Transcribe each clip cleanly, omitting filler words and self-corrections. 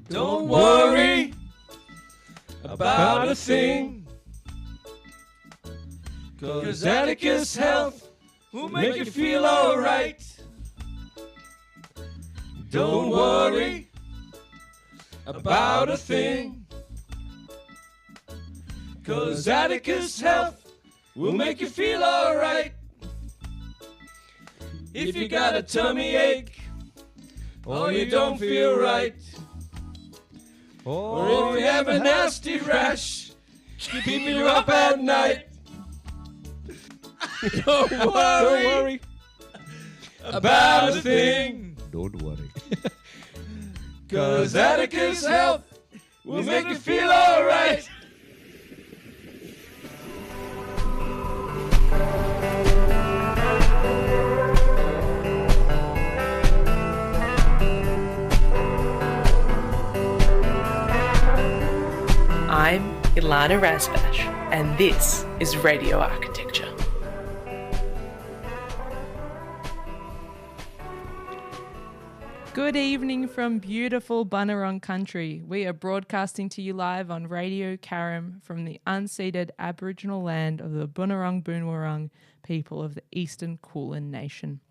Don't worry about a thing, 'cause Atticus Health will make you feel alright. Don't worry about a thing, 'cause Atticus Health will make you feel alright. If you got a tummy ache, or you don't feel right, or if you have a nasty rash keeping you up at night, don't worry about a thing. Don't worry. 'Cause Atticus Health will make you feel alright. I'm Ilana Razbash, and this is Radio Architecture. Good evening from beautiful Bunurong country. We are broadcasting to you live on Radio Karam from the unceded Aboriginal land of the Bunurong Boonwurrung people of the Eastern Kulin Nation.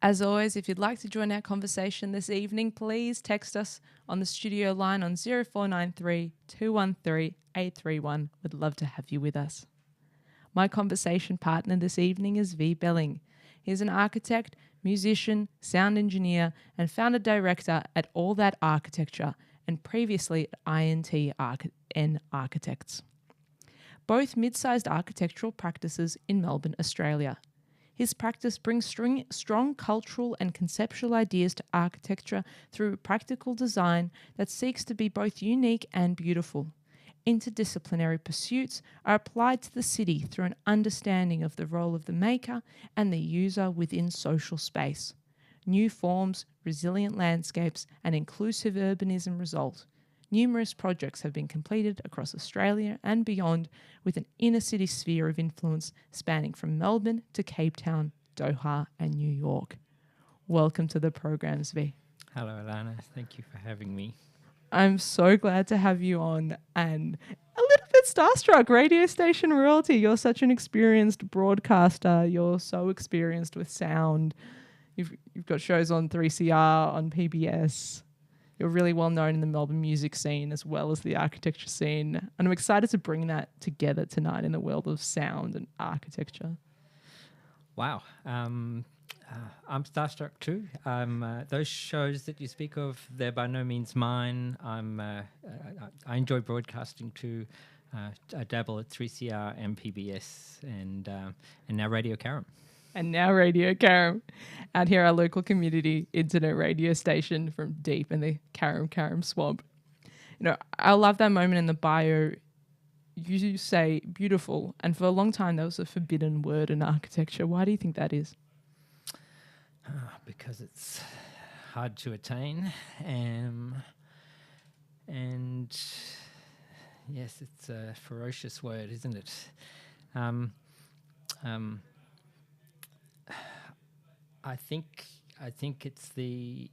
As always, if you'd like to join our conversation this evening, please text us on the studio line on 0493 213 831. We'd love to have you with us. My conversation partner this evening is Zvi Belling. He's an architect, musician, sound engineer, and founder-director at All That Architecture, and previously at INT Architects. Both mid-sized architectural practices in Melbourne, Australia. His practice brings strong cultural and conceptual ideas to architecture through practical design that seeks to be both unique and beautiful. Interdisciplinary pursuits are applied to the city through an understanding of the role of the maker and the user within social space. New forms, resilient landscapes, and inclusive urbanism result. Numerous projects have been completed across Australia and beyond, with an inner city sphere of influence spanning from Melbourne to Cape Town, Doha, and New York. Welcome to the program, Zvi. Hello, Ilana. Thank you for having me. I'm so glad to have you on, and a little bit starstruck. Radio station royalty. You're such an experienced broadcaster. You're so experienced with sound. You've got shows on 3CR, on PBS. You're really well known in the Melbourne music scene as well as the architecture scene. And I'm excited to bring that together tonight in the world of sound and architecture. Wow. I'm starstruck too. Those shows that you speak of, they're by no means mine. I enjoy broadcasting too. I dabble at 3CR and PBS and now Radio Karam. And now Radio Karam, out here our local community internet radio station from deep in the Karam swamp. You know, I love that moment in the bio. You say beautiful, and for a long time that was a forbidden word in architecture. Why do you think that is? Because it's hard to attain, and yes, it's a ferocious word, isn't it? I think it's the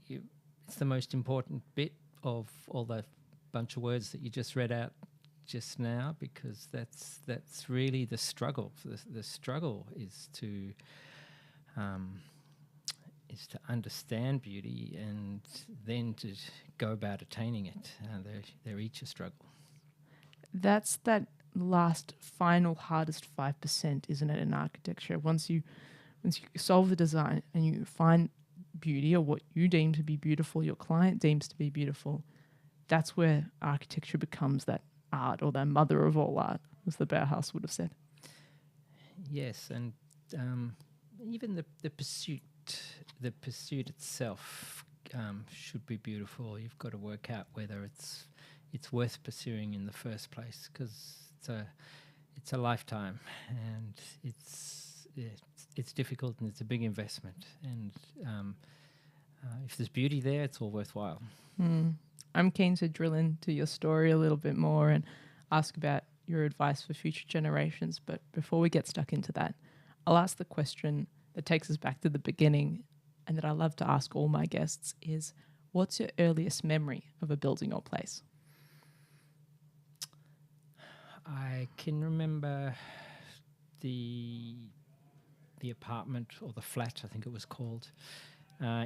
most important bit of all the bunch of words that you just read out just now, because that's really the struggle. The struggle is to understand beauty and then to go about attaining it. They're each a struggle. That's that last final hardest 5%, isn't it, in architecture? Once you solve the design and you find beauty, or what you deem to be beautiful, your client deems to be beautiful, that's where architecture becomes that art, or that mother of all art, as the Bauhaus would have said. Yes, and even the pursuit itself should be beautiful. You've got to work out whether it's worth pursuing in the first place, because it's a lifetime, and it's difficult, and it's a big investment. And if there's beauty there, it's all worthwhile. I'm keen to drill into your story a little bit more and ask about your advice for future generations. But before we get stuck into that, I'll ask the question that takes us back to the beginning, and that I love to ask all my guests is, What's your earliest memory of a building or place? I can remember the apartment or the flat, I think it was called,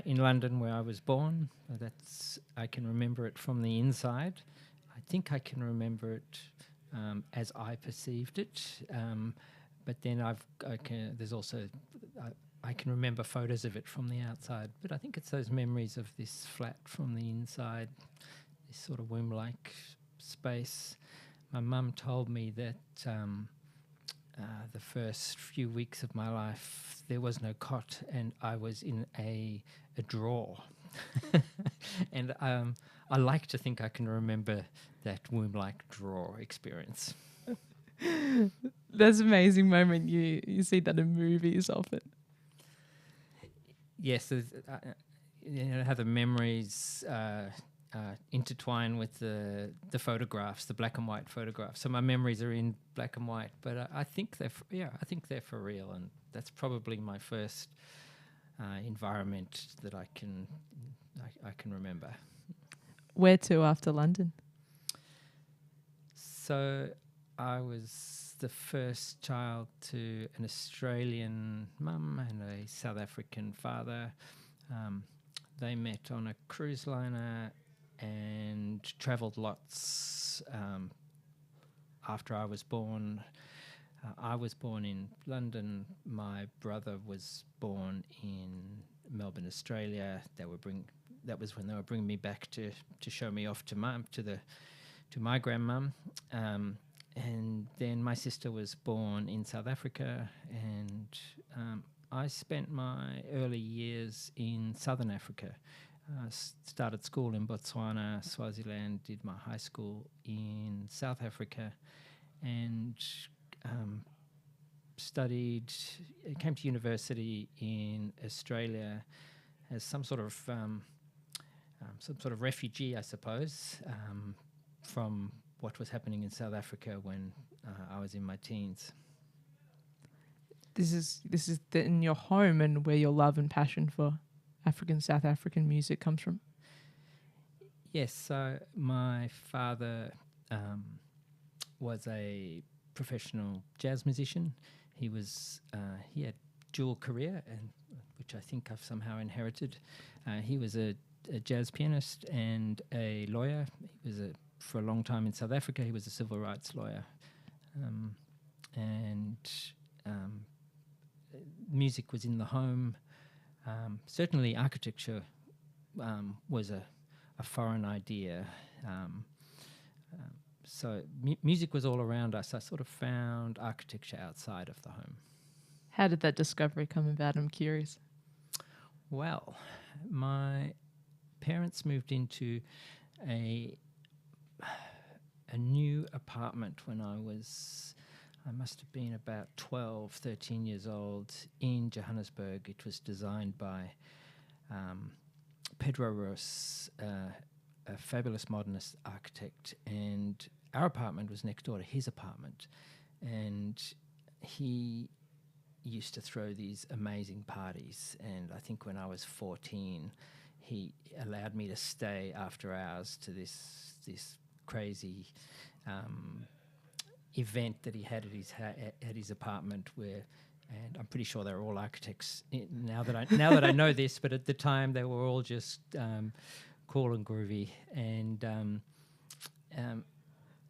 in London where I was born. I can remember it from the inside. I think I can remember it as I perceived it. But then I can remember photos of it from the outside. But I think it's those memories of this flat from the inside, this sort of womb-like space. My mum told me that the first few weeks of my life there was no cot and I was in a drawer. And I like to think I can remember that womb-like drawer experience. That's an amazing moment. You see that in movies often. Yes, how the memories intertwine with the photographs, the black and white photographs. So my memories are in black and white, but I think they're for real, and that's probably my first environment that I can remember. Where to after London? So I was the first child to an Australian mum and a South African father. They met on a cruise liner and travelled lots after I was born. I was born in London. My brother was born in Melbourne, Australia. That was when they were bringing me back to show me off to my grandmum. And then my sister was born in South Africa, and I spent my early years in Southern Africa. Started school in Botswana, Swaziland, did my high school in South Africa, and came to university in Australia as some sort of refugee, I suppose, from what was happening in South Africa when I was in my teens. This is in your home and where your love and passion for South African music comes from. Yes, so my father was a professional jazz musician. He had dual career, and which I think I've somehow inherited. He was a jazz pianist and a lawyer. He was for a long time in South Africa. He was a civil rights lawyer, and music was in the home. Certainly, architecture was a foreign idea. So music was all around us. I sort of found architecture outside of the home. How did that discovery come about? I'm curious. Well, my parents moved into a new apartment when I must have been about 12, 13 years old in Johannesburg. It was designed by Pedro Roos, a fabulous modernist architect, and our apartment was next door to his apartment, and he used to throw these amazing parties, and I think when I was 14 he allowed me to stay after hours to this crazy event that he had at his apartment, and I'm pretty sure they were all architects now that I know this, but at the time they were all just cool and groovy, and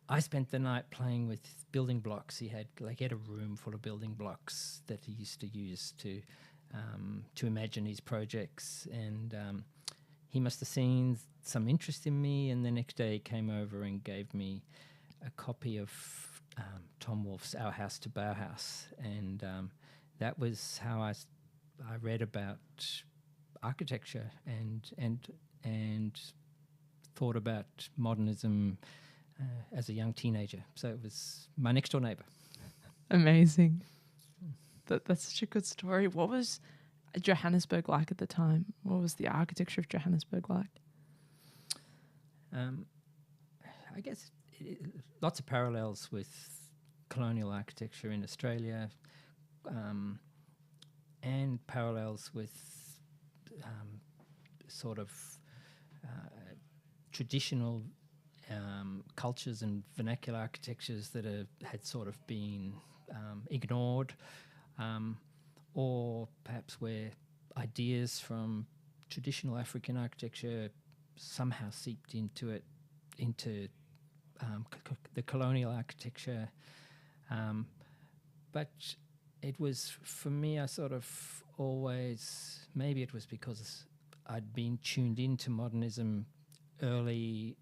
I spent the night playing with building blocks. He had a room full of building blocks that he used to use to imagine his projects, and he must have seen some interest in me, and the next day he came over and gave me a copy of Tom Wolfe's Our House to Bauhaus, and that was how I read about architecture and thought about modernism as a young teenager. So it was my next door neighbour. Amazing. That's such a good story. What was Johannesburg like at the time? What was the architecture of Johannesburg like? I guess lots of parallels with colonial architecture in Australia, and parallels with sort of traditional cultures and vernacular architectures that had sort of been ignored, or perhaps where ideas from traditional African architecture somehow seeped into the colonial architecture. But it was, for me, I sort of always, maybe it was because I'd been tuned into modernism early,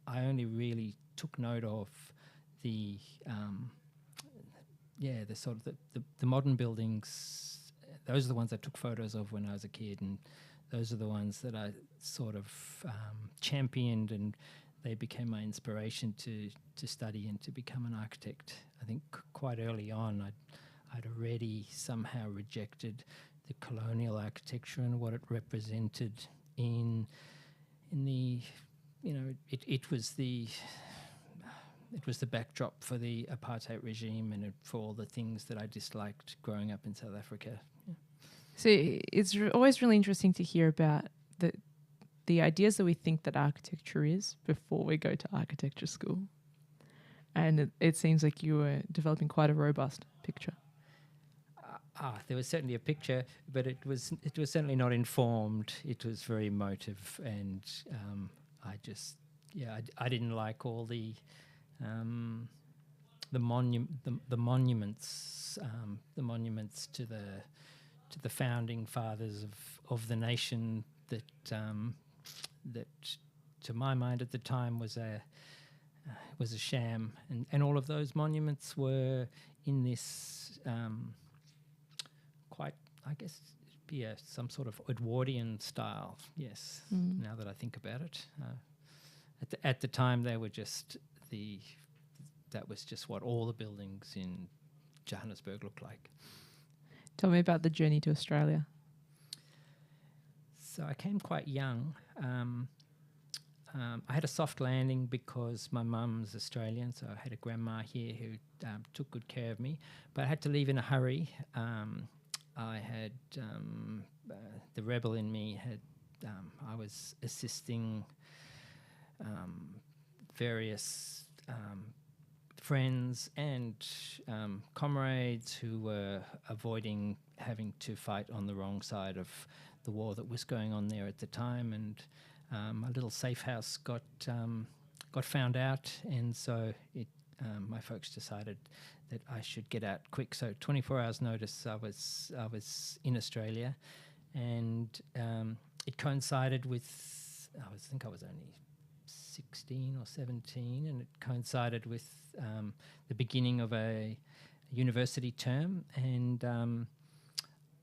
I only really took note of the sort of the modern buildings. Those are the ones I took photos of when I was a kid, and those are the ones that I sort of championed, and they became my inspiration to study and to become an architect. I think quite early on I'd already somehow rejected the colonial architecture and what it represented in the, it was the backdrop for the apartheid regime and for all the things that I disliked growing up in South Africa. Yeah. So it's always really interesting to hear about the ideas that we think that architecture is before we go to architecture school. And it seems like you were developing quite a robust picture. There was certainly a picture, but it was certainly not informed. It was very emotive, and I didn't like all the monuments to the founding fathers of the nation that to my mind at the time was a sham, and all of those monuments were in this quite, I guess, some sort of Edwardian style. Yes, now that I think about it, at the time they were just that was just what all the buildings in Johannesburg looked like. Tell me about the journey to Australia. So I came quite young. I had a soft landing because my mum's Australian, so I had a grandma here who took good care of me. But I had to leave in a hurry. I had the rebel in me had. I was assisting various friends and comrades who were avoiding having to fight on the wrong side of the war that was going on there at the time, and my little safe house got found out, and so my folks decided that I should get out quick. So 24 hours notice, I was in Australia, and it coincided with I think I was only 16 or 17, and it coincided with the beginning of a university term, and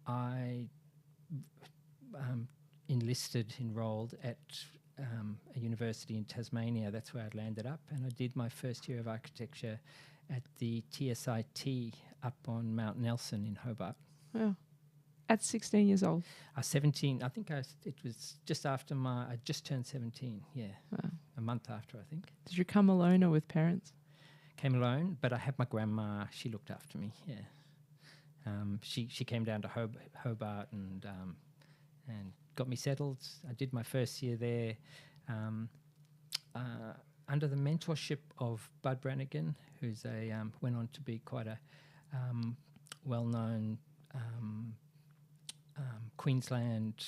I enrolled at a university in Tasmania. That's where I landed up, and I did my first year of architecture at the TSIT up on Mount Nelson in Hobart. Wow. At 16 years old? 17. I think it was just after I just turned 17, yeah. Wow. A month after, I think. Did you come alone or with parents? Came alone, but I had my grandma. She looked after me, yeah. She came down to Hobart and got me settled. I did my first year there under the mentorship of Bud Brannigan, who's went on to be quite a well-known Queensland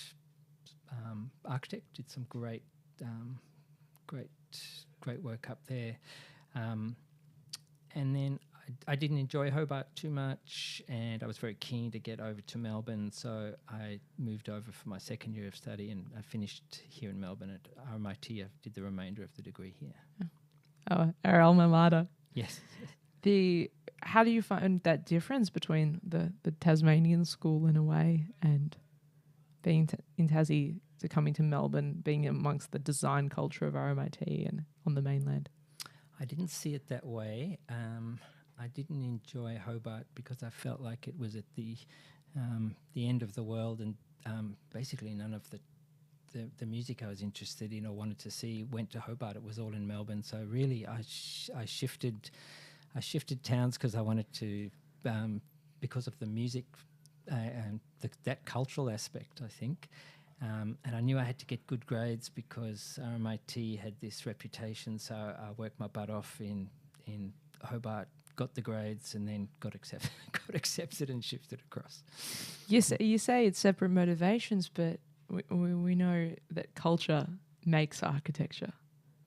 architect. Did some great work up there, and then I didn't enjoy Hobart too much, and I was very keen to get over to Melbourne, so I moved over for my second year of study, and I finished here in Melbourne at RMIT. I did the remainder of the degree here. Oh, our alma mater. Yes. How do you find that difference between the Tasmanian school in a way and being in Tassie to coming to Melbourne, being amongst the design culture of RMIT and on the mainland? I didn't see it that way. I didn't enjoy Hobart because I felt like it was at the end of the world, and basically none of the music I was interested in or wanted to see went to Hobart. It was all in Melbourne. So really, I shifted towns because I wanted to, because of the music and that cultural aspect, I think. And I knew I had to get good grades because RMIT had this reputation. So I worked my butt off in Hobart, got the grades, and then got accepted and shifted across. Yes, you say it's separate motivations, but we know that culture makes architecture.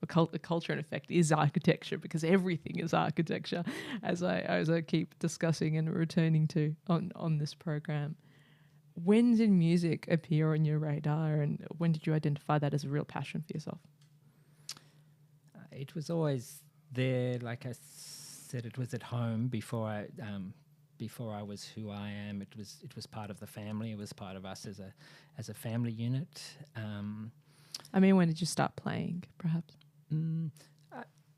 Culture, in effect, is architecture because everything is architecture, as I keep discussing and returning to on this program. When did music appear on your radar, and when did you identify that as a real passion for yourself? It was always there. Like I said, it was at home before I was who I am. It was part of the family. It was part of us as a family unit. When did you start playing, perhaps?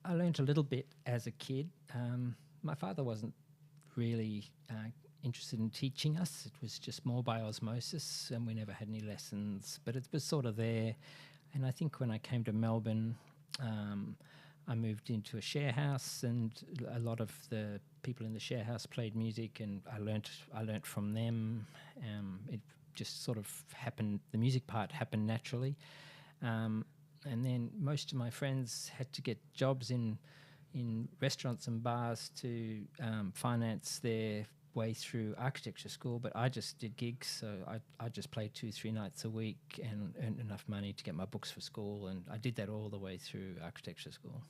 I learnt a little bit as a kid. My father wasn't really interested in teaching us. It was just more by osmosis, and we never had any lessons. But it was sort of there. And I think when I came to Melbourne, I moved into a share house, and a lot of the people in the share house played music, and I learnt from them. It just sort of happened. The music part happened naturally. And then most of my friends had to get jobs in restaurants and bars to finance their way through architecture school, but I just did gigs, so I just played 2-3 nights a week and earned enough money to get my books for school, and I did that all the way through architecture school.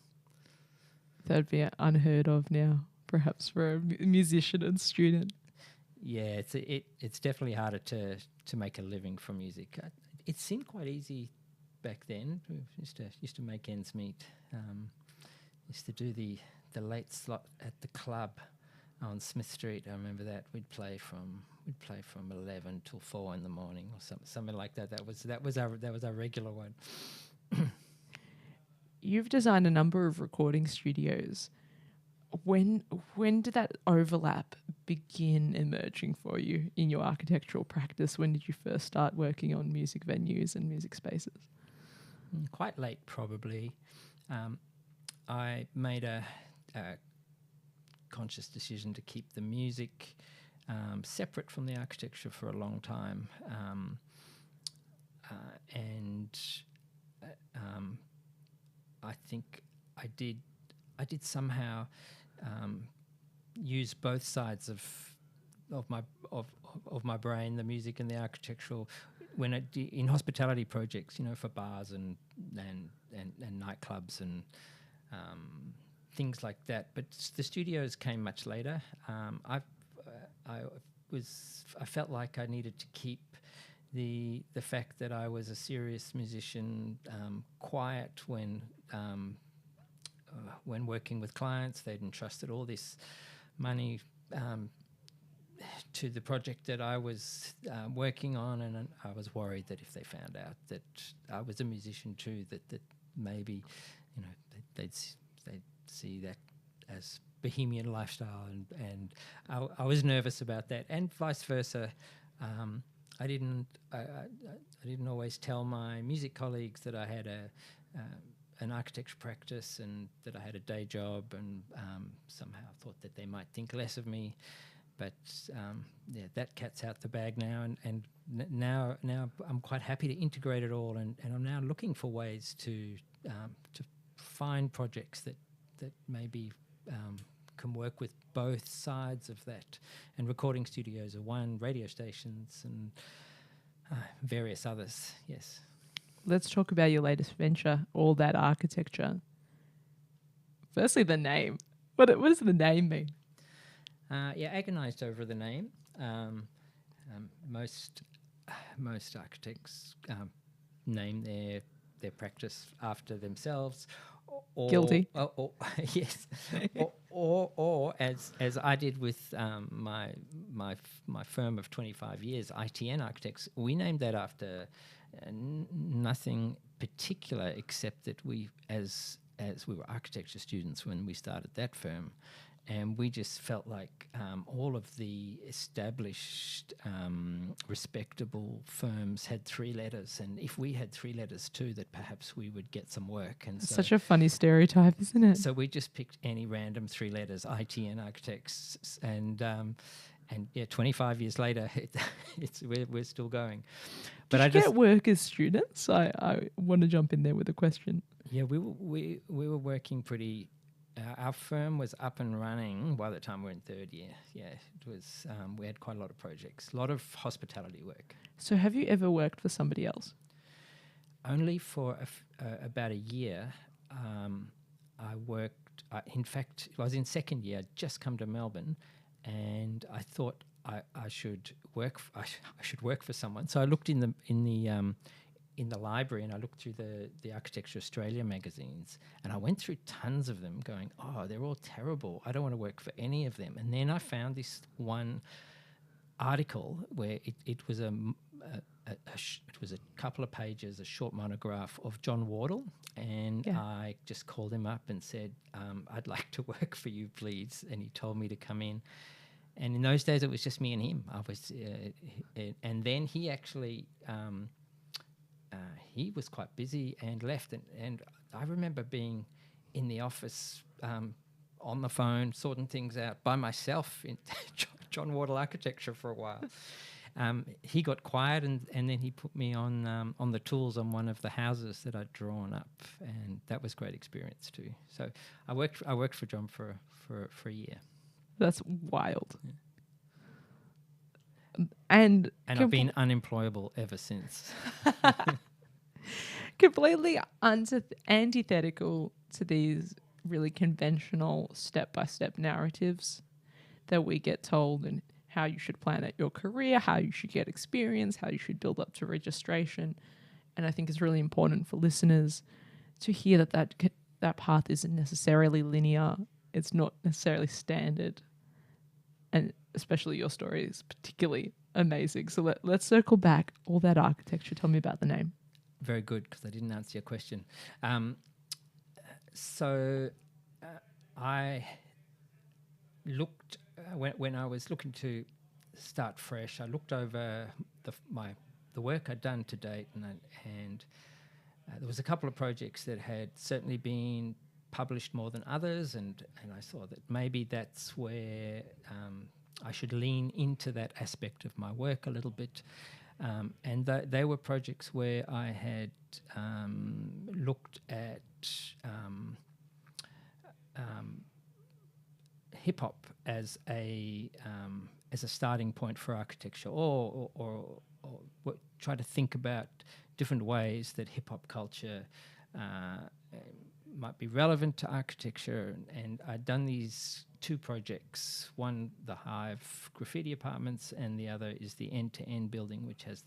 That'd be unheard of now, perhaps, for a musician and student. Yeah, it's definitely harder to make a living from music. It seemed quite easy back then. We used to make ends meet. Used to do the late slot at the club on Smith Street. I remember that. We'd play from 11 till 4 in the morning or something like that. That was our regular one. You've designed a number of recording studios. When did that overlap begin emerging for you in your architectural practice? When did you first start working on music venues and music spaces? Quite late, probably. I made a conscious decision to keep the music separate from the architecture for a long time, and I think I did somehow use both sides of my brain, the music and the architectural, in hospitality projects, for bars and nightclubs and things like that. But the studios came much later. I felt like I needed to keep the fact that I was a serious musician quiet when working with clients. They'd entrusted all this money to the project that I was working on, and I was worried that if they found out that I was a musician too, that maybe they'd see that as bohemian lifestyle, and I was nervous about that, and vice versa. I didn't always tell my music colleagues that I had an architecture practice and that I had a day job, and somehow thought that they might think less of me. But that cat's out the bag now, and now I'm quite happy to integrate it all, and I'm now looking for ways to find projects that maybe can work with both sides of that. And recording studios are one, radio stations, and various others. Yes. Let's talk about your latest venture, All That Architecture. Firstly, the name. What does the name mean? Agonised over the name. Most architects name their practice after themselves. Guilty. Yes. or as I did with my firm of 25 years, ITN Architects, we named that after nothing particular, except that we, as we were architecture students when we started that firm, and we just felt like all of the established, respectable firms had 3 letters, and if we had 3 letters too, that perhaps we would get some work. And That's such a funny stereotype, isn't it? So we just picked any random 3 letters, ITN Architects, and And 25 years later, we're still going. Did you get work as students? I want to jump in there with a question. Yeah, we were working pretty. Our firm was up and running by the time we were in third year. Yeah, it was. We had quite a lot of projects, a lot of hospitality work. So, have you ever worked for somebody else? Only for about a year. I worked. In fact, I was in second year. I'd just come to Melbourne, and I thought I should work. I should work for someone. So I looked in the library, and I looked through the Architecture Australia magazines, and I went through tons of them going, oh, they're all terrible. I don't want to work for any of them. And then I found this one article where it was it was a couple of pages, a short monograph of John Wardle, and I just called him up and said, I'd like to work for you, please. And he told me to come in. And in those days, it was just me and him. And then he actually... he was quite busy and left, and I remember being in the office on the phone sorting things out by myself in John Wardle Architecture for a while. He got quiet, and then he put me on the tools on one of the houses that I'd drawn up, and that was a great experience too. So I worked for John for a year. That's wild. Yeah. And I've been unemployable ever since. Completely antithetical to these really conventional step-by-step narratives that we get told, and how you should plan out your career, how you should get experience, how you should build up to registration. And I think it's really important for listeners to hear that path isn't necessarily linear. It's not necessarily standard. And especially your story is particularly amazing. So let's circle back. All that architecture. Tell me about the name. Very good, because I didn't answer your question. I looked when I was looking to start fresh. I looked over the work I'd done to date, and there was a couple of projects that had certainly been published more than others, and I saw that maybe that's where I should lean into that aspect of my work a little bit. And they were projects where I had looked at hip hop as a starting point for architecture, or try to think about different ways that hip hop culture might be relevant to architecture. And I'd done these two projects, one the Hive graffiti apartments, and the other is the end-to-end building, which has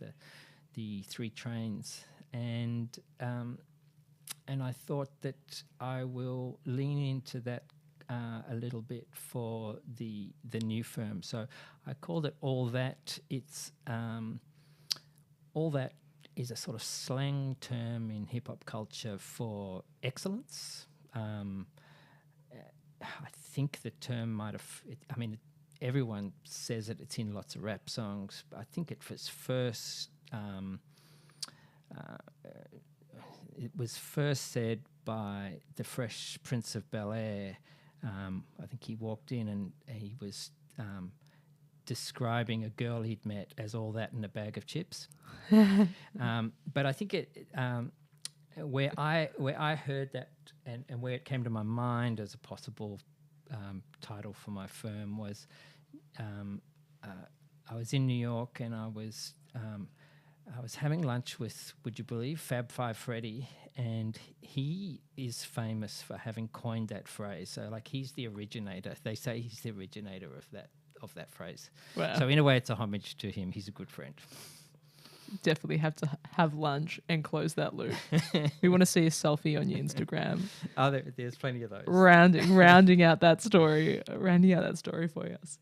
the three trains. And I thought that I will lean into that a little bit for the new firm. So I called it All That. It's All That is a sort of slang term in hip-hop culture for excellence. I think the term might have... everyone says it. It's in lots of rap songs. But I think it was first... it was first said by the Fresh Prince of Bel-Air. I think he walked in and he was describing a girl he'd met as all that in a bag of chips. But I think where I heard that and where it came to my mind as a possible title for my firm was I was in New York, and I was having lunch with, would you believe, Fab Five Freddy, and he is famous for having coined that phrase. So, like, he's the originator. They say he's the originator of that phrase. Wow. So, in a way, it's a homage to him. He's a good friend. Definitely have to have lunch and close that loop. We want to see a selfie on your Instagram. Oh, there's plenty of those. Rounding out that story for us.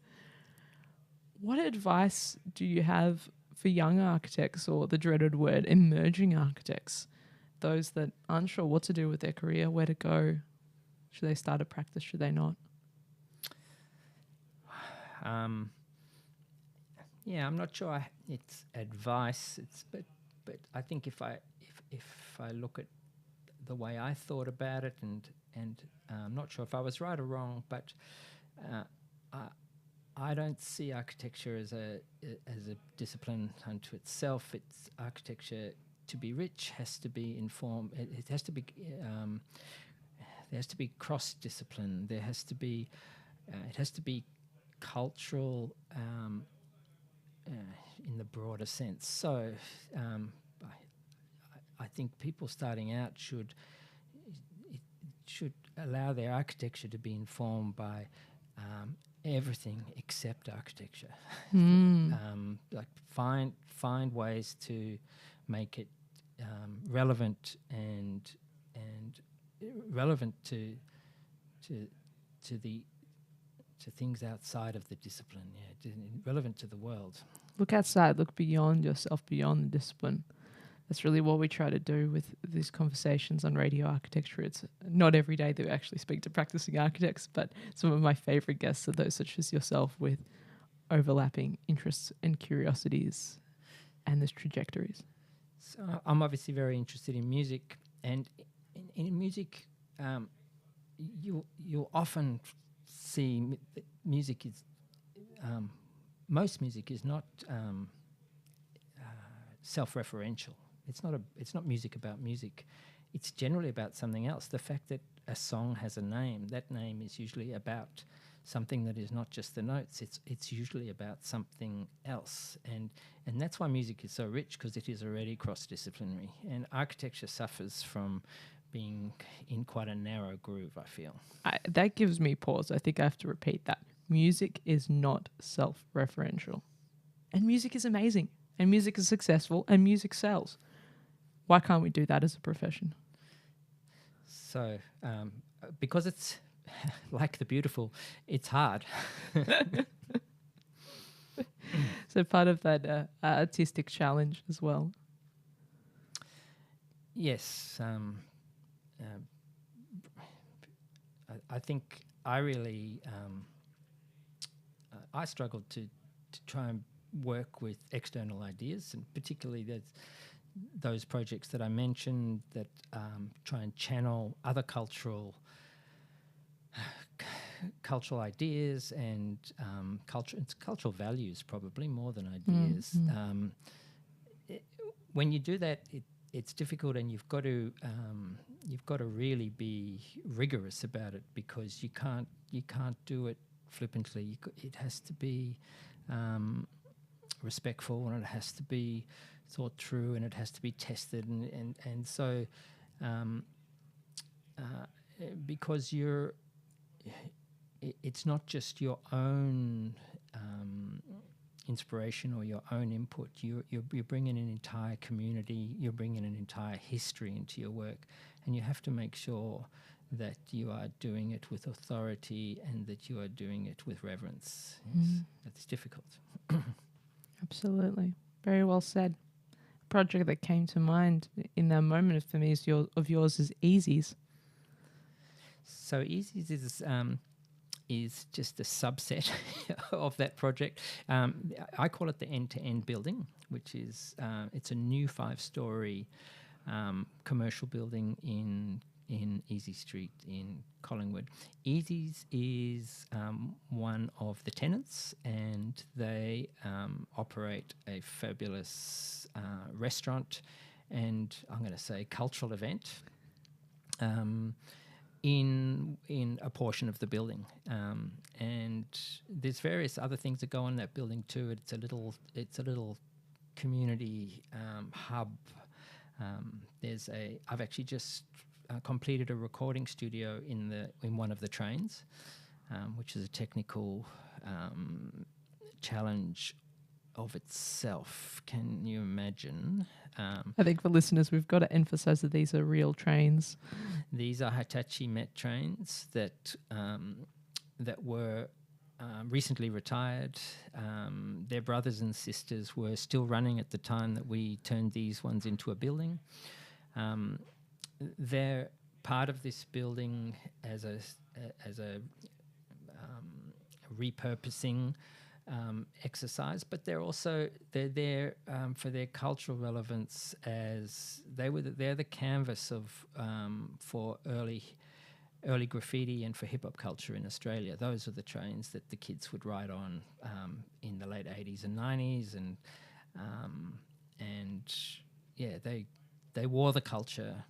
What advice do you have for young architects, or the dreaded word emerging architects, those that aren't sure what to do with their career, where to go? Should they start a practice? Should they not? Yeah, I'm not sure it's advice. But I think if I look at the way I thought about it, and I'm not sure if I was right or wrong, but I don't see architecture as a discipline unto itself. It's architecture to be rich has to be informed. It has to be there has to be cross discipline. There has to be it has to be cultural in the broader sense. So I think people starting out should allow their architecture to be informed by everything except architecture. Like find ways to make it relevant and relevant to things outside of the discipline. Yeah, relevant to the world. Look outside, look beyond yourself, beyond the discipline. That's really what we try to do with these conversations on radio architecture. It's not every day that we actually speak to practicing architects, but some of my favourite guests are those such as yourself with overlapping interests and curiosities and those trajectories. So I'm obviously very interested in music, and in music, you'll often see music is most music is not self-referential. It's not music about music. It's generally about something else. The fact that a song has a name, that name is usually about something that is not just the notes. It's usually about something else, and that's why music is so rich, because it is already cross-disciplinary. And architecture suffers from being in quite a narrow groove, I feel. That gives me pause. I think I have to repeat that. Music is not self-referential, and music is amazing, and music is successful, and music sells. Why can't we do that as a profession? So, because it's like the beautiful, it's hard. So part of that artistic challenge as well. Yes. I think I really I struggled to try and work with external ideas, and particularly those projects that I mentioned that try and channel other cultural ideas and cultural values, probably more than ideas. When you do that, it's difficult, and you've got to really be rigorous about it, because you can't do it flippantly. It has to be respectful, and it has to be thought through, and it has to be tested, and so because it's not just your own inspiration or your own input. You're bringing an entire community, you're bringing an entire history into your work, and you have to make sure that you are doing it with authority and that you are doing it with reverence. That's difficult. Absolutely. Very well said. A project that came to mind in that moment for me of yours is Easies. So Easies is just a subset of that project. I call it the end-to-end building, which is it's a new 5-story commercial building in Easy Street in Collingwood. Easy's is one of the tenants, and they operate a fabulous restaurant and, I'm going to say, cultural event in a portion of the building. And there's various other things that go on in that building too. It's a little community hub. I've actually just completed a recording studio in one of the trains, which is a technical challenge of itself. Can you imagine? I think for listeners, we've got to emphasize that these are real trains. These are Hitachi Met trains that were recently retired. Their brothers and sisters were still running at the time that we turned these ones into a building. They're part of this building as a repurposing exercise, but they're there for their cultural relevance, as they're the canvas of for early early graffiti and for hip hop culture in Australia. Those are the trains that the kids would ride on in the late 80s and 90s, and yeah, they wore the culture,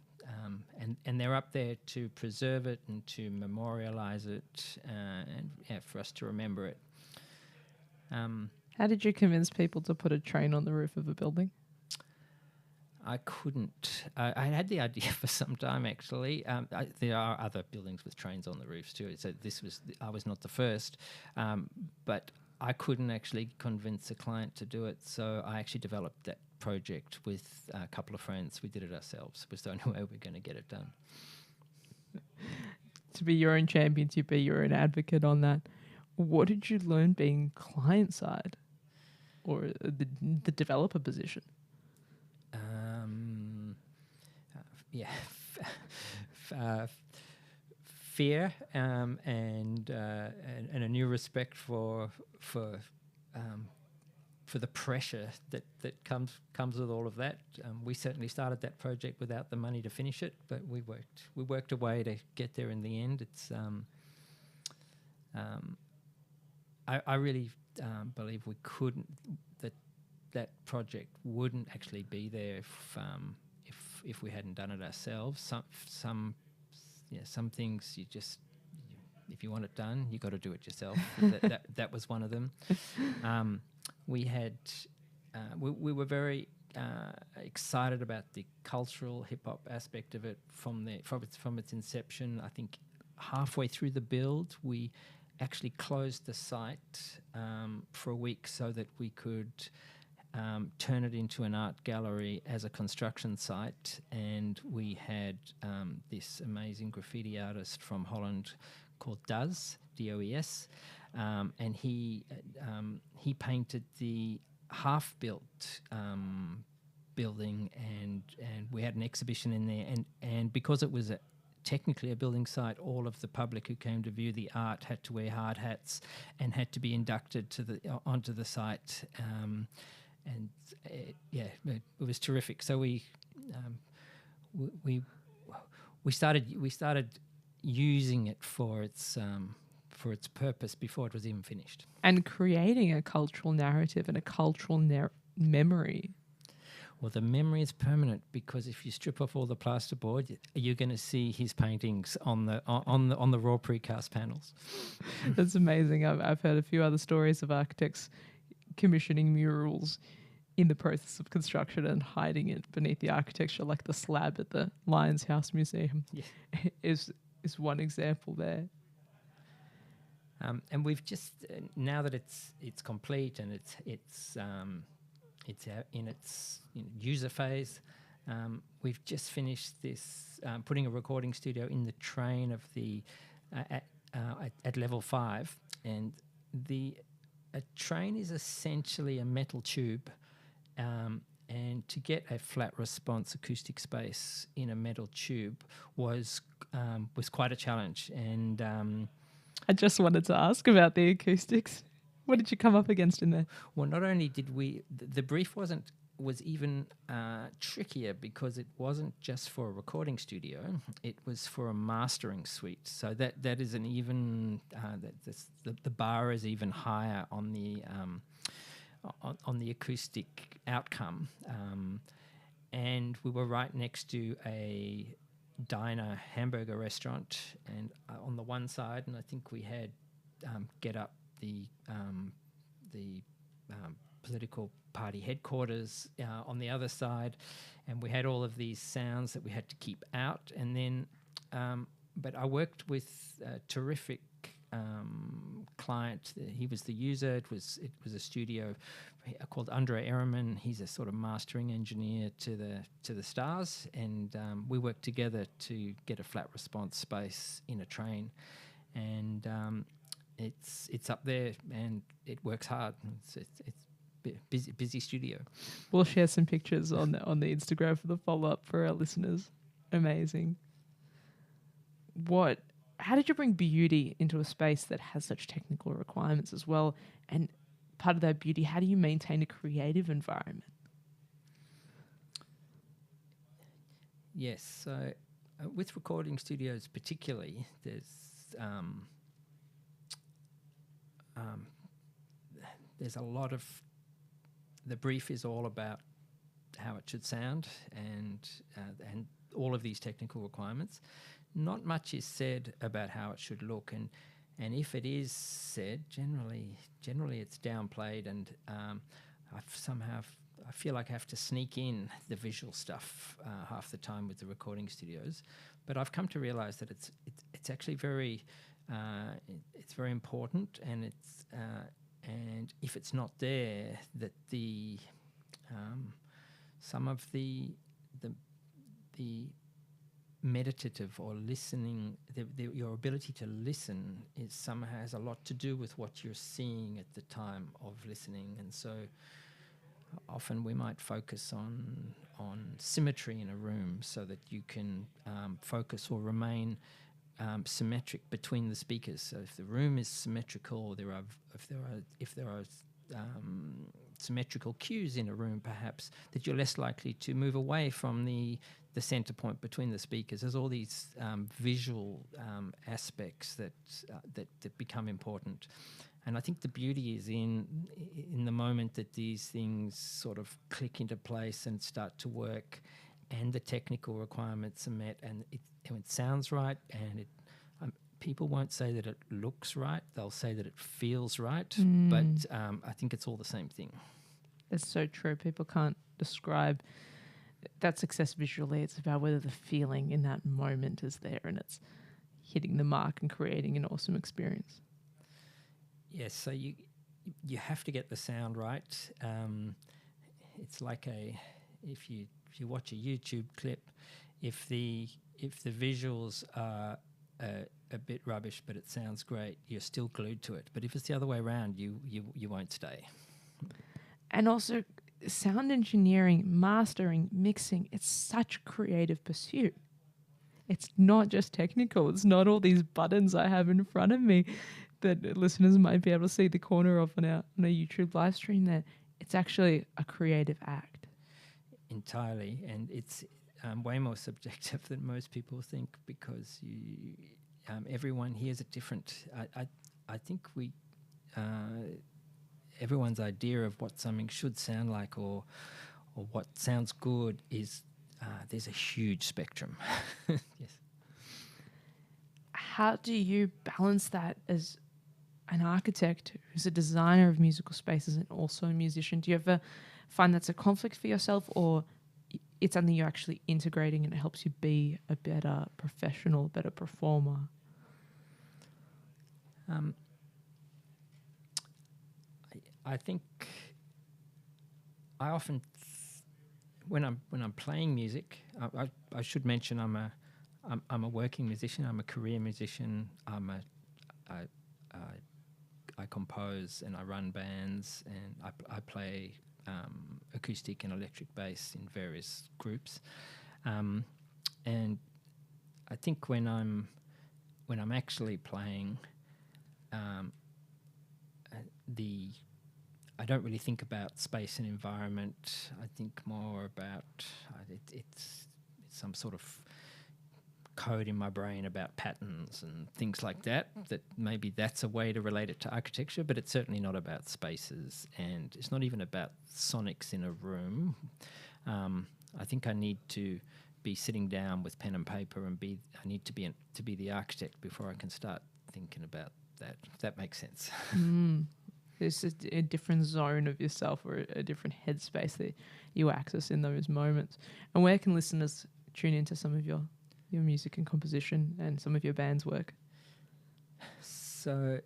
and they're up there to preserve it and to memorialise it, and for us to remember it. How did you convince people to put a train on the roof of a building? I couldn't. I had the idea for some time, actually. There are other buildings with trains on the roofs too. So I was not the first, but I couldn't actually convince a client to do it. So I actually developed that project with a couple of friends. We did it ourselves. It was the only way we were going to get it done. To be your own champion, to be your own advocate on that. What did you learn being client side or the developer position? Fear and a new respect for the pressure that comes with all of that. We certainly started that project without the money to finish it, but we worked a way to get there in the end. It's I really believe we couldn't that project wouldn't actually be there if we hadn't done it ourselves. Some things if you want it done, you got to do it yourself. that was one of them. We were very excited about the cultural hip hop aspect of it from its inception. I think halfway through the build, we actually closed the site for a week so that we could turn it into an art gallery as a construction site, and we had this amazing graffiti artist from Holland called Does, D-O-E-S, and he painted the half-built building, and we had an exhibition in there, and because it was technically a building site, all of the public who came to view the art had to wear hard hats and had to be inducted onto the site. It was terrific. So we started using it for its purpose before it was even finished, and creating a cultural narrative and a cultural memory. Well, the memory is permanent because if you strip off all the plasterboard, you're going to see his paintings on the raw precast panels. That's amazing. I've heard a few other stories of architects commissioning murals in the process of construction and hiding it beneath the architecture, like the slab at the Lions House Museum. Yeah. is one example there. And we've just now that it's complete and it's in its user phase, we've just finished this putting a recording studio in the train of the at level 5, and a train is essentially a metal tube, and to get a flat response acoustic space in a metal tube was quite a challenge. And I just wanted to ask about the acoustics. What did you come up against in there? Well, not only did the brief was even trickier because it wasn't just for a recording studio; it was for a mastering suite. So that is an even the bar is even higher on the acoustic outcome. And we were right next to a diner hamburger restaurant, and on the one side, and I think we had Get Up, the political party headquarters on the other side, and we had all of these sounds that we had to keep out. And then, but I worked with a terrific client. He was the user. It was a studio called Andre Ehrman. He's a sort of mastering engineer to the stars, and we worked together to get a flat response space in a train, and it's up there and it works hard. It's busy studio. We'll share some pictures on the Instagram for the follow-up for our listeners. Amazing. How did you bring beauty into a space that has such technical requirements as well? And part of that beauty, how do you maintain a creative environment? Yes, so with recording studios particularly, there's a lot of, the brief is all about how it should sound and all of these technical requirements. Not much is said about how it should look, and if it is said, generally it's downplayed, and I feel like I have to sneak in the visual stuff half the time with the recording studios. But I've come to realise that it's actually very it's very important, and and if it's not there, that the some of the meditative or listening, your ability to listen has a lot to do with what you're seeing at the time of listening. And so often we might focus on symmetry in a room so that you can focus or remain symmetric between the speakers. So if the room is symmetrical, if there are symmetrical cues in a room, perhaps, that you're less likely to move away from the center point between the speakers. There's all these visual aspects that become important. And I think the beauty is in the moment that these things sort of click into place and start to work, and the technical requirements are met, and it sounds right, and people won't say that it looks right, they'll say that it feels right, but I think it's all the same thing. That's so true. People can't describe that success visually. It's about whether the feeling in that moment is there and it's hitting the mark and creating an awesome experience. Yes, so you have to get the sound right. It's like if you watch a YouTube clip, if the visuals are a bit rubbish but it sounds great, you're still glued to it. But if it's the other way around, you won't stay. And also, sound engineering, mastering, mixing, it's such a creative pursuit. It's not just technical. It's not all these buttons I have in front of me that listeners might be able to see the corner of on a YouTube live stream there. It's actually a creative act. Entirely, and it's way more subjective than most people think, because everyone hears it different. I think everyone's idea of what something should sound like or what sounds good is there's a huge spectrum. Yes. How do you balance that as an architect who's a designer of musical spaces and also a musician? Do you ever find that's a conflict for yourself, or it's something you're actually integrating and it helps you be a better professional, better performer? I think I often, when I'm playing music, I should mention I'm a working musician. I'm a career musician. I compose and I run bands, and I play acoustic and electric bass in various groups. And I think when I'm actually playing, I don't really think about space and environment. I think more about it's some sort of code in my brain about patterns and things like that. That maybe that's a way to relate it to architecture, but it's certainly not about spaces, and it's not even about sonics in a room. I think I need to be sitting down with pen and paper and I need to be the architect before I can start thinking about that. If that makes sense. There's a different zone of yourself or a different headspace that you access in those moments. And where can listeners tune into some of your music and composition and some of your band's work? So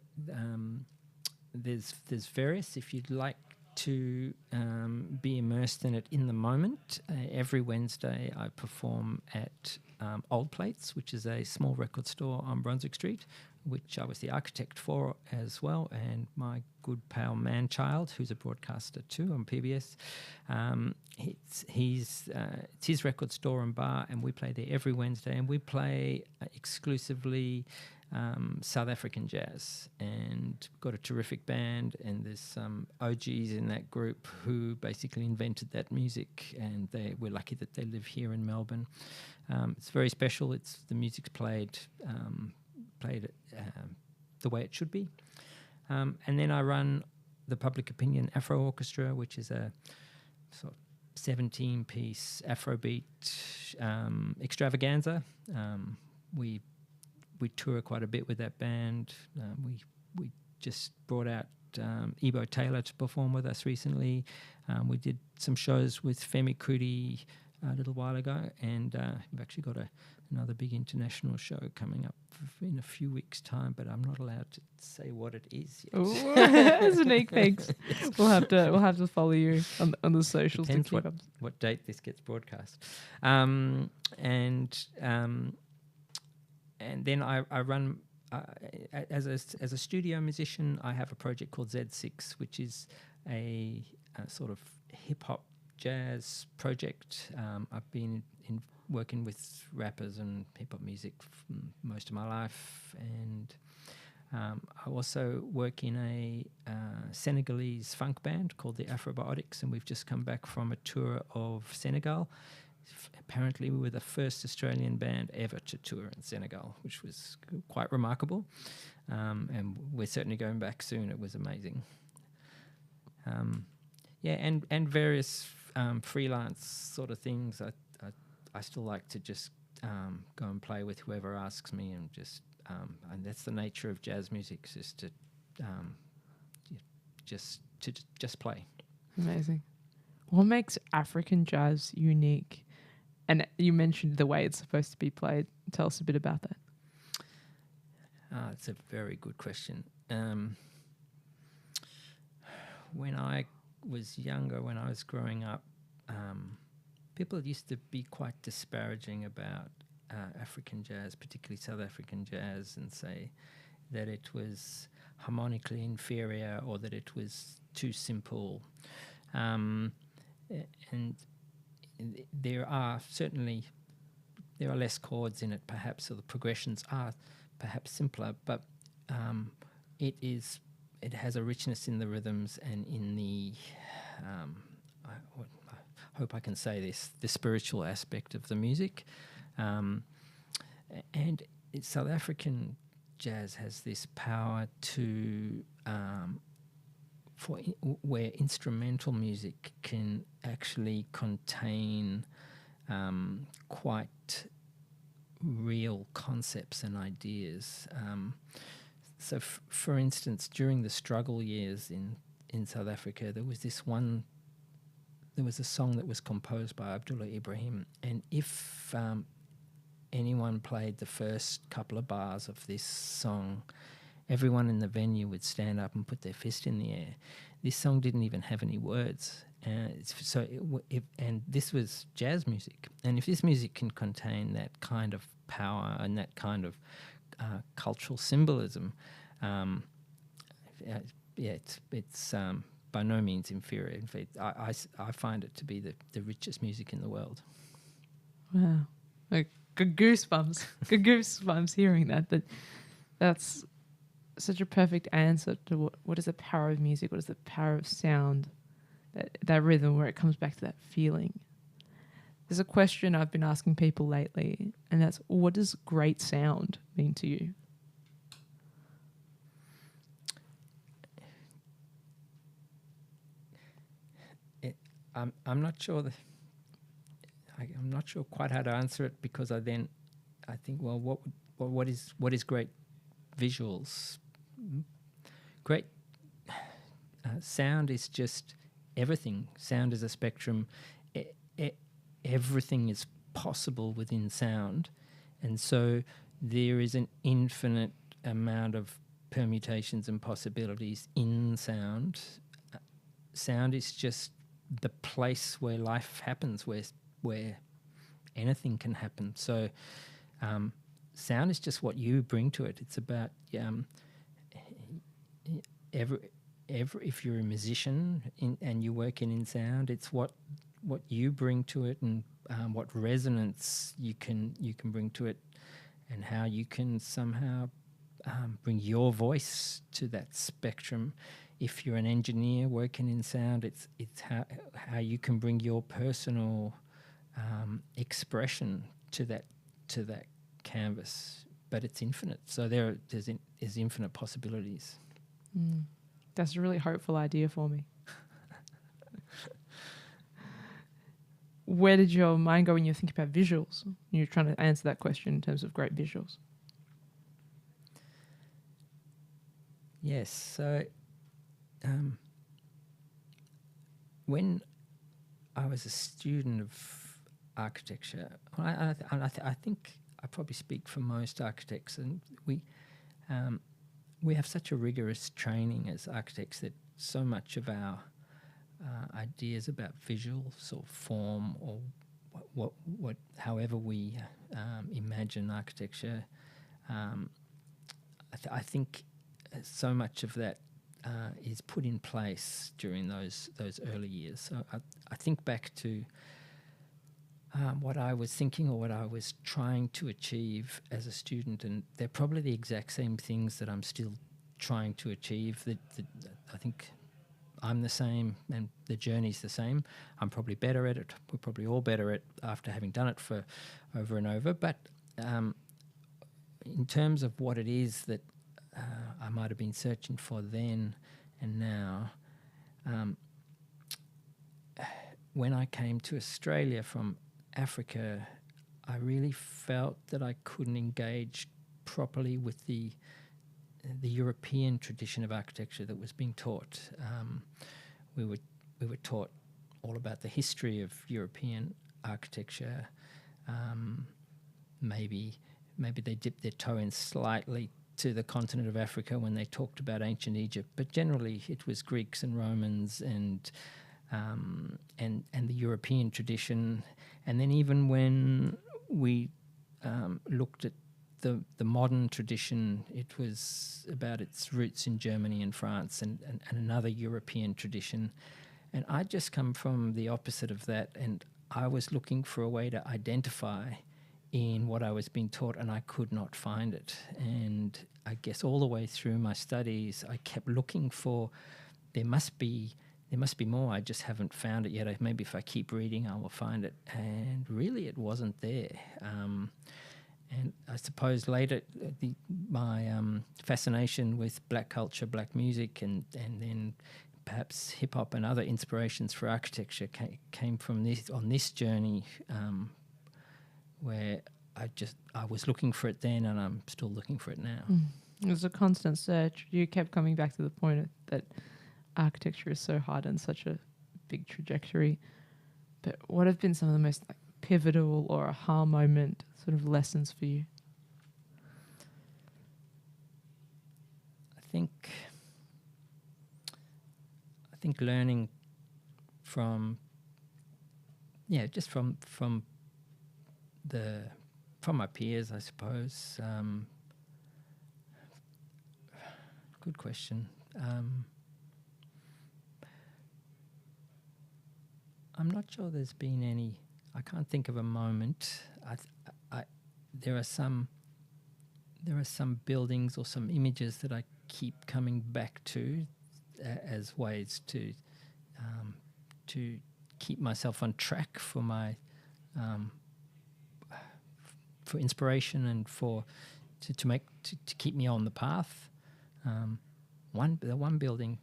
there's various. If you'd like to be immersed in it in the moment, every Wednesday I perform at Old Plates, which is a small record store on Brunswick Street, which I was the architect for as well, and my good pal Manchild, who's a broadcaster too on PBS. It's his record store and bar, and we play there every Wednesday, and we play exclusively South African jazz, and got a terrific band, and there's some OGs in that group who basically invented that music, and we're lucky that they live here in Melbourne. It's very special. The music's played the way it should be. And then I run the Public Opinion Afro Orchestra, which is a sort of 17-piece Afrobeat extravaganza. We tour quite a bit with that band. We just brought out Ebo Taylor to perform with us recently. We did some shows with Femi Kuti a little while ago, and we've actually got another big international show coming up in a few weeks' time, but I'm not allowed to say what it is yet. Ooh, sneak peeks. We'll have to follow you on the socials. Depends what date this gets broadcast. And then I run as a studio musician. I have a project called Z6, which is a sort of hip hop jazz project. I've been working with rappers and hip hop music for most of my life, and I also work in a Senegalese funk band called the Afrobiotics, and we've just come back from a tour of Senegal. Apparently we were the first Australian band ever to tour in Senegal, which was quite remarkable, and we're certainly going back soon. It was amazing. And various freelance sort of things. I still like to just go and play with whoever asks me, and and that's the nature of jazz music, is to just play. Amazing. What makes African jazz unique? And you mentioned the way it's supposed to be played. Tell us a bit about that. It's a very good question. When I was younger, when I was growing up, people used to be quite disparaging about African jazz, particularly South African jazz, and say that it was harmonically inferior or that it was too simple. And there are less chords in it, perhaps, or the progressions are perhaps simpler, but it has a richness in the rhythms and in the I hope I can say this, the spiritual aspect of the music. And South African jazz has this power to where instrumental music can actually contain quite real concepts and ideas. So, for instance, during the struggle years in South Africa, there was a song that was composed by Abdullah Ibrahim, and if anyone played the first couple of bars of this song, everyone in the venue would stand up and put their fist in the air. This song didn't even have any words, and this was jazz music. And if this music can contain that kind of power and that kind of cultural symbolism, it's by no means inferior. In fact, I find it to be the richest music in the world. Wow, like goosebumps, goosebumps hearing that. That's such a perfect answer to what is the power of music, what is the power of sound, that rhythm where it comes back to that feeling. There's a question I've been asking people lately, and that's, what does great sound mean to you? I'm not sure I'm not sure quite how to answer it, because I think, well, what is great visuals? Great sound is just everything. Sound is a spectrum. Everything is possible within sound, and so there is an infinite amount of permutations and possibilities in sound. Sound is just the place where life happens, where anything can happen. So sound is just what you bring to it. It's about if you're a musician and you're working in sound, it's what you bring to it, and what resonance you can bring to it, and how you can somehow bring your voice to that spectrum. If you're an engineer working in sound, it's how you can bring your personal expression to that canvas. But it's infinite, so there's infinite possibilities. That's a really hopeful idea for me. Where did your mind go when you think about visuals? You're trying to answer that question in terms of great visuals. Yes, so when I was a student of architecture, I think I probably speak for most architects, and we have such a rigorous training as architects that so much of our ideas about visuals or form or what however we imagine architecture, I think so much of that is put in place during those early years. So I think back to what I was thinking or what I was trying to achieve as a student, and they're probably the exact same things that I'm still trying to achieve. That I think I'm the same and the journey's the same. I'm probably better at it. We're probably all better at after having done it for over and over. But in terms of what it is that I might have been searching for then and now, when I came to Australia from Africa, I really felt that I couldn't engage properly with the European tradition of architecture that was being taught. We were taught all about the history of European architecture. Maybe they dipped their toe in slightly to the continent of Africa when they talked about ancient Egypt, but generally it was Greeks and Romans and the European tradition. And then even when we looked at the modern tradition, it was about its roots in Germany and France and another European tradition. And I just come from the opposite of that, and I was looking for a way to identify in what I was being taught, and I could not find it. And I guess all the way through my studies, I kept looking for, there must be more. I just haven't found it yet. Maybe if I keep reading, I will find it. And really, it wasn't there. And I suppose later, my fascination with black culture, black music, and then perhaps hip hop and other inspirations for architecture came from this journey, where I was looking for it then, and I'm still looking for it now. It was a constant search. You kept coming back to the point that architecture is so hard and such a big trajectory. But what have been some of the most pivotal or aha moment sort of lessons for you? I think learning from my peers, I suppose. Good question. I'm not sure there's been any. I can't think of a moment. There are some buildings or some images that I keep coming back to as ways to keep myself on track for my for inspiration and to keep me on the path. The one building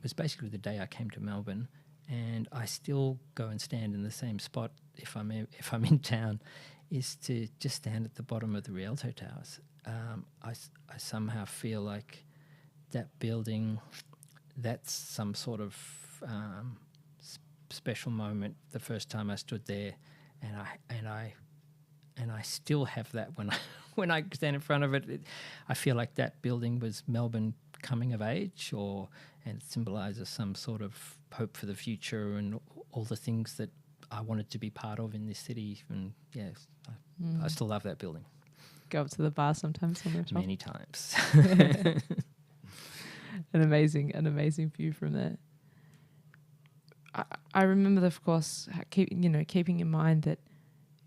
was basically the day I came to Melbourne, and I still go and stand in the same spot if I'm in town, is to just stand at the bottom of the Rialto Towers. I somehow feel like that building, that's some sort of special moment. The first time I stood there, and I still have that when I stand in front of it. I feel like that building was Melbourne coming of age, and it symbolises some sort of hope for the future and all the things that I wanted to be part of in this city. And yes, I still love that building. Go up to the bar sometimes on the top. Many times. An amazing view from there. I remember, of course, keeping in mind that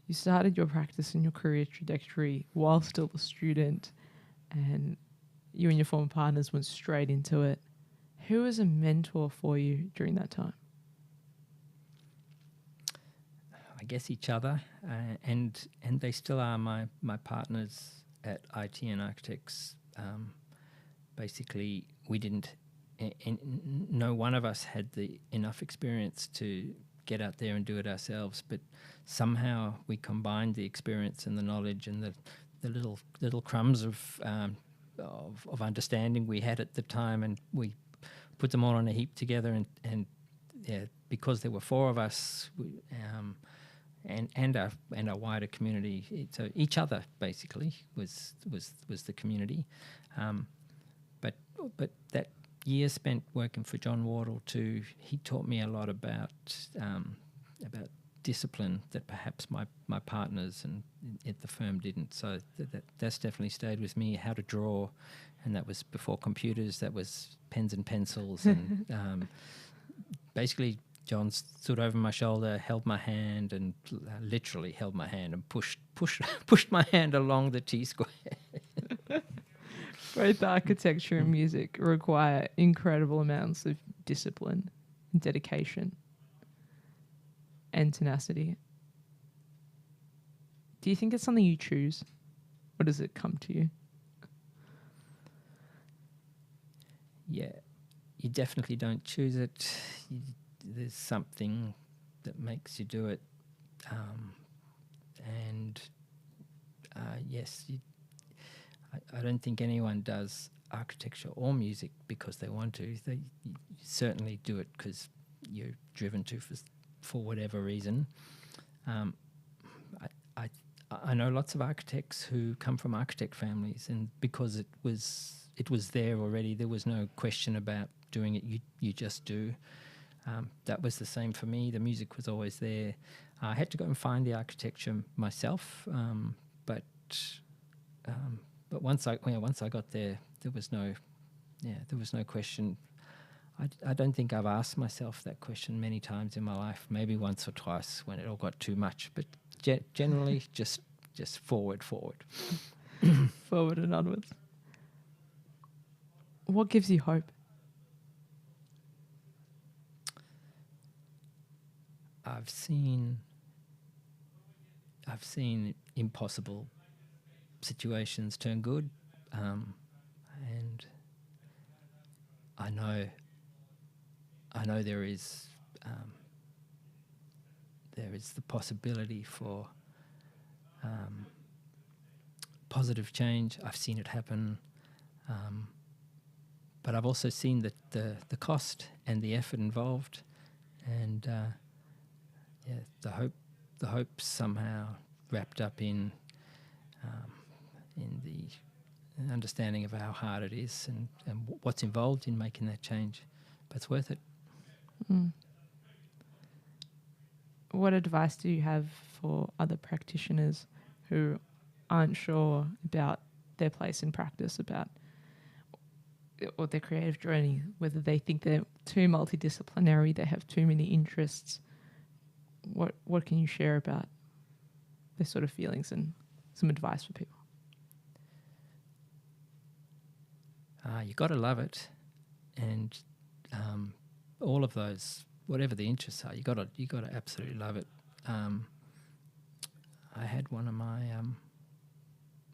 you started your practice and your career trajectory while still a student, and you and your former partners went straight into it. Who was a mentor for you during that time? I guess each other, and they still are my partners at ITN Architects. Basically, we didn't, no one of us had enough experience to get out there and do it ourselves, but somehow we combined the experience and the knowledge and the little crumbs of understanding we had at the time, and we put them all on a heap together, and because there were four of us, and our wider community, so each other basically was the community, but that year spent working for John Wardle too, he taught me a lot about discipline that perhaps my partners and at the firm didn't. So that's definitely stayed with me. How to draw, and that was before computers. That was pens and pencils, and basically John stood over my shoulder, held my hand, and literally held my hand and pushed my hand along the T-square. Both architecture and music require incredible amounts of discipline and dedication and tenacity. Do you think it's something you choose, or does it come to you? Yeah, you definitely don't choose it. There's something that makes you do it, and yes, I don't think anyone does architecture or music because they want to. They certainly do it because you're driven to for whatever reason. I know lots of architects who come from architect families, and because it was there already, there was no question about doing it. You just do. That was the same for me. The music was always there. I had to go and find the architecture myself, but once I got there, there was no question. I don't think I've asked myself that question many times in my life. Maybe once or twice when it all got too much, but generally just forward. Forward and onwards. What gives you hope? I've seen impossible situations turn good, and I know there is the possibility for positive change. I've seen it happen, but I've also seen the cost and the effort involved, and the hope somehow wrapped up in the understanding of how hard it is and what's involved in making that change, but it's worth it. Mm. What advice do you have for other practitioners who aren't sure about their place in practice, about or their creative journey, whether they think they're too multidisciplinary, they have too many interests? What can you share about their sort of feelings and some advice for people? You got to love it, and all of those, whatever the interests are, you got to absolutely love it. I had one of my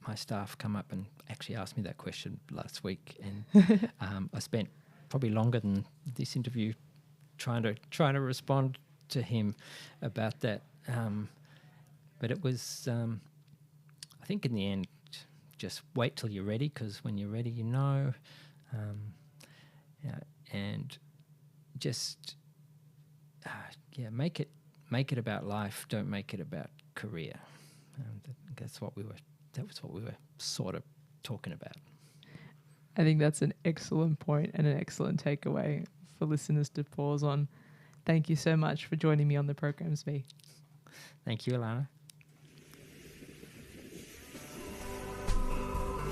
my staff come up and actually ask me that question last week, and I spent probably longer than this interview trying to respond to him about that. But it was, I think in the end, just wait till you're ready, because when you're ready, you know, and just make it about life. Don't make it about career. That was what we were sort of talking about. I think that's an excellent point and an excellent takeaway for listeners to pause on. Thank you so much for joining me on the program, Zvi. Thank you, Ilana.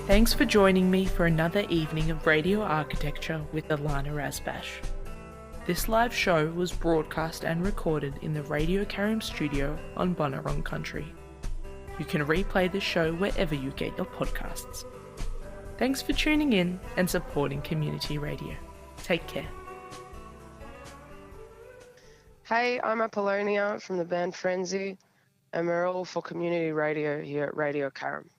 Thanks for joining me for another evening of Radio Architecture with Ilana Razbash. This live show was broadcast and recorded in the Radio Karim studio on Bunurong country. You can replay the show wherever you get your podcasts. Thanks for tuning in and supporting community radio. Take care. Hey, I'm Apollonia from the band Frenzy, and we're all for community radio here at Radio Karam.